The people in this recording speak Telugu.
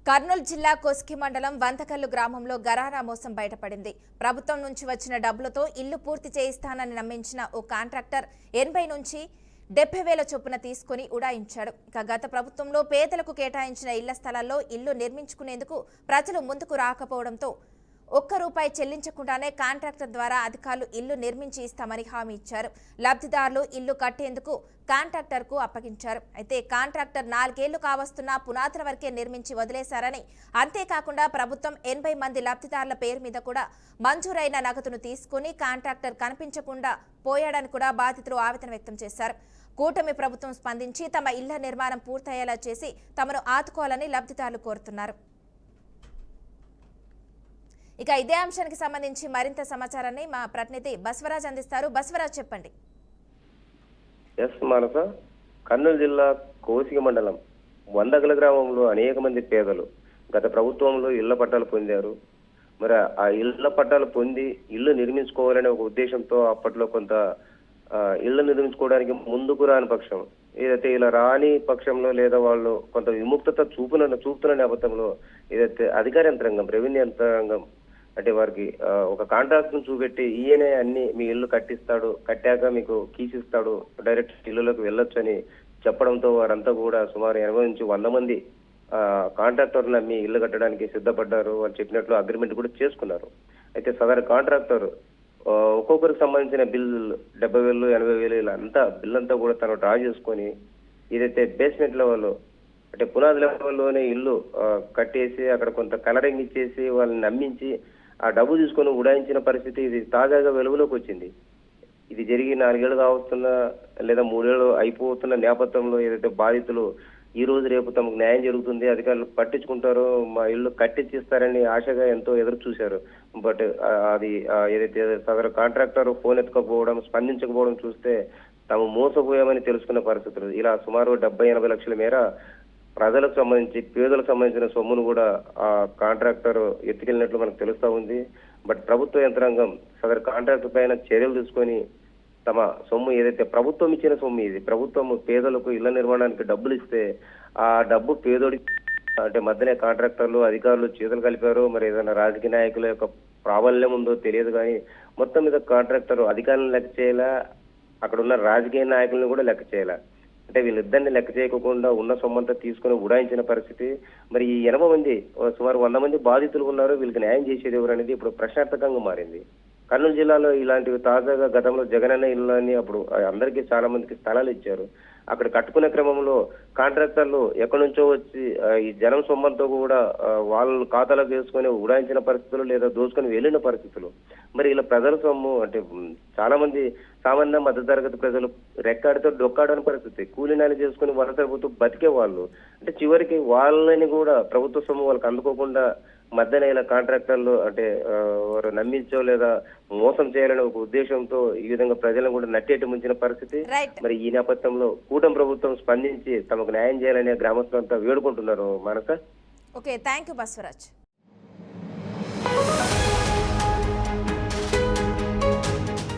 కర్నూలు జిల్లా కోస్గి మండలం వంతకల్లు గ్రామంలో గరారా మోసం బయటపడింది. ప్రభుత్వం నుంచి వచ్చిన డబ్బులతో ఇల్లు పూర్తి చేయిస్తానని నమ్మించిన ఓ కాంట్రాక్టర్ 80 నుంచి 70,000 చొప్పున తీసుకుని ఉడాయించాడు. ఇక గత ప్రభుత్వంలో పేదలకు కేటాయించిన ఇళ్ల స్థలాల్లో ఇల్లు నిర్మించుకునేందుకు ప్రజలు ముందుకు రాకపోవడంతో ₹1 చెల్లించకుండానే కాంట్రాక్టర్ ద్వారా అధికారులు ఇల్లు నిర్మించి ఇస్తామని హామీ ఇచ్చారు. లబ్ధిదారులు ఇల్లు కట్టేందుకు కాంట్రాక్టర్కు అప్పగించారు. అయితే కాంట్రాక్టర్ 4 ఏళ్లు కావస్తున్నా పునాదుల వరకే నిర్మించి వదిలేశారని, అంతేకాకుండా ప్రభుత్వం 80 మంది లబ్ధిదారుల పేరు మీద కూడా మంజూరైన నగదును తీసుకుని కాంట్రాక్టర్ కనిపించకుండా పోయాడని కూడా బాధితులు ఆవేదన వ్యక్తం చేశారు. కూటమి ప్రభుత్వం స్పందించి తమ ఇళ్ల నిర్మాణం పూర్తయ్యేలా చేసి తమను ఆదుకోవాలని లబ్ధిదారులు కోరుతున్నారు. ఇక ఇదే అంశానికి సంబంధించి మరింత సమాచారాన్ని మా ప్రతినిధి బస్వరాజ్ అందిస్తారు. బస్వరాజ్, చెప్పండి. మానస, కర్నూలు జిల్లా కోసిగి మండలం వందగల గ్రామంలో అనేక మంది పేదలు గత ప్రభుత్వంలో ఇళ్ల పట్టాలు పొందారు. మరి ఆ ఇళ్ల పట్టాలు పొంది ఇల్లు నిర్మించుకోవాలనే ఒక ఉద్దేశంతో అప్పట్లో కొంత ఇళ్లు నిర్మించుకోవడానికి ముందుకు రాని పక్షం, ఏదైతే ఇలా రాని పక్షంలో లేదా వాళ్ళు కొంత విముక్తత చూపుతున్న నేపథ్యంలో ఏదైతే అధికార యంత్రాంగం, రెవెన్యూ యంత్రాంగం అంటే వారికి ఒక కాంట్రాక్ట్ ను చూపెట్టి ఈయనే అన్ని మీ ఇల్లు కట్టిస్తాడు, కట్టాక మీకు కీస్ ఇస్తాడు, డైరెక్ట్ ఇళ్లలోకి వెళ్ళొచ్చు అని చెప్పడంతో వారంతా కూడా సుమారు 80 నుంచి 100 మంది కాంట్రాక్టర్ నమ్మి ఇల్లు కట్టడానికి సిద్ధపడ్డారు. వాళ్ళు చెప్పినట్లు అగ్రిమెంట్ కూడా చేసుకున్నారు. అయితే సదరు కాంట్రాక్టర్ ఒక్కొక్కరికి సంబంధించిన బిల్ 70,000, 80,000 ఇలా అంతా బిల్ అంతా కూడా తను డ్రా చేసుకొని ఏదైతే బేస్మెంట్ లెవెల్లో అంటే పునాది లెవెల్లోనే ఇల్లు కట్టేసి అక్కడ కొంత కలరింగ్ ఇచ్చేసి వాళ్ళని నమ్మించి ఆ డబ్బు తీసుకొని ఉడాయించిన పరిస్థితి ఇది తాజాగా వెలుగులోకి వచ్చింది. ఇది జరిగి 4 ఏళ్ళు కావస్తున్న లేదా 3 ఏళ్ళు అయిపోతున్న నేపథ్యంలో ఏదైతే బాధితులు ఈ రోజు రేపు తమకు న్యాయం జరుగుతుంది, అధికారులు పట్టించుకుంటారో, మా ఇల్లు కట్టించిస్తారని ఆశగా ఎంతో ఎదురు చూశారు. బట్ అది ఏదైతే సదరు కాంట్రాక్టర్ ఫోన్ ఎత్తుకపోవడం, స్పందించకపోవడం చూస్తే తాము మోసపోయామని తెలుసుకున్న పరిస్థితులు. ఇలా సుమారు 70-80 లక్షల మేర ప్రజలకు సంబంధించి, పేదలకు సంబంధించిన సొమ్మును కూడా ఆ కాంట్రాక్టర్ ఎత్తుకెళ్ళినట్లు మనకు తెలుస్తా ఉంది. బట్ ప్రభుత్వ యంత్రాంగం సదరు కాంట్రాక్టర్ పైన చర్యలు తీసుకొని తమ సొమ్ము ఏదైతే ప్రభుత్వం ఇచ్చిన సొమ్ము, ఇది ప్రభుత్వం పేదలకు ఇళ్ల నిర్మాణానికి డబ్బులు ఇస్తే ఆ డబ్బు పేదోడి అంటే మధ్యనే కాంట్రాక్టర్లు, అధికారులు చేతులు కలిపారు. మరి ఏదైనా రాజకీయ నాయకుల యొక్క ప్రాబల్యం ఉందో తెలియదు కానీ మొత్తం మీద కాంట్రాక్టర్ అధికారులను లెక్క చేయాలా, అక్కడ ఉన్న రాజకీయ నాయకులను కూడా లెక్క చేయాలా, అంటే వీళ్ళిద్దరిని లెక్క చేయకుండా ఉన్న సొమ్మంతా తీసుకుని ఉడాయించిన పరిస్థితి. మరి ఈ 80 మంది సుమారు 100 మంది బాధితులు ఉన్నారు. వీళ్ళకి న్యాయం చేసేది ఎవరు అనేది ఇప్పుడు ప్రశ్నార్థకంగా మారింది. కర్నూలు జిల్లాలో ఇలాంటివి తాజాగా గతంలో జగనన్న ఇల్లు అని అప్పుడు అందరికీ చాలా మందికి స్థలాలు ఇచ్చారు. అక్కడ కట్టుకునే క్రమంలో కాంట్రాక్టర్లు ఎక్కడి నుంచో వచ్చి ఈ జనం సొమ్మంతో కూడా వాళ్ళ ఖాతాలకు వేసుకొని ఉడాయించిన పరిస్థితులు లేదా దోచుకొని వెళ్ళిన పరిస్థితులు. మరి ఇలా ప్రజల సొమ్ము అంటే చాలా మంది సామాన్య మధ్యతరగతి ప్రజలు రెక్కాడితో డొక్కాడని పరిస్థితి, కూలీనాలు చేసుకుని వలసపోతూ బతికే వాళ్ళు. అంటే చివరికి వాళ్ళని కూడా ప్రభుత్వ సొమ్ము వాళ్ళకి అందుకోకుండా మధ్యన ఇలా కాంట్రాక్టర్లు అంటే వారు నమ్మించో లేదా మోసం చేయాలనే ఒక ఉద్దేశంతో ఈ విధంగా ప్రజలను కూడా నట్టేటి ముంచిన పరిస్థితి. మరి ఈ నేపథ్యంలో కూటమి ప్రభుత్వం స్పందించి తమకు న్యాయం చేయాలని గ్రామస్తులంతా వేడుకుంటున్నారు. Manasa. Okay, thank you Baswaraj.